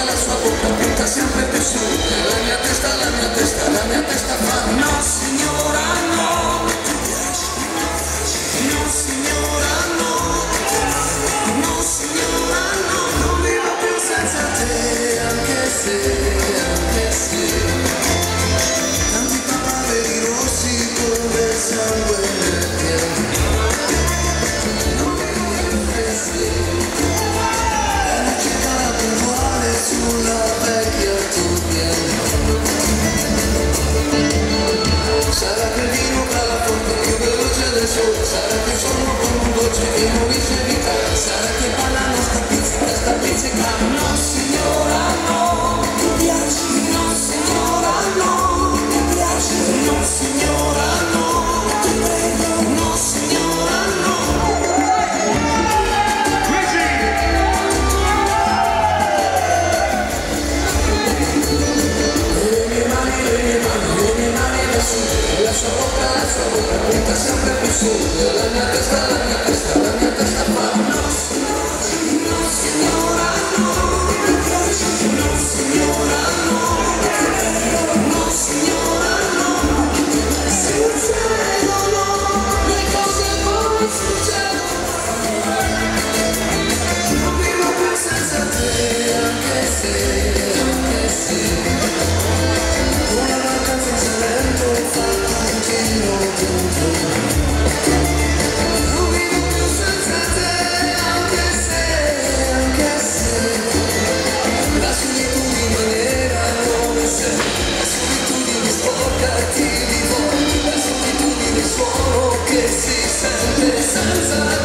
La sua bocca pinta sempre più su. La mia testa fa no signora no. No signora no. No signora no. Non vivo più senza te, anche se tanti papaveri rossi come sangue nel pianto. Non vivo più sulla vecchia tubbia. Sarà che il vino cala forte più veloce del sole, sarà che sono con un dolce che non riesce a evitare, sarà che parlano sta pizzica. No signora no, ti piaci? No signora no, ti piaci? No signora no, ti prego. No signora no. La sua bocca punta sempre più su. La mia testa fa no signora no. No signora no. No signora no. Succedono le cose poi succedono. Non vivo più senza te, anche se una vacanza in Salento fa un giro dentro. Non vivo più senza te, anche se la solitudine nera come se, la solitudine sporca ti vivo, la solitudine suono che si sente senza te.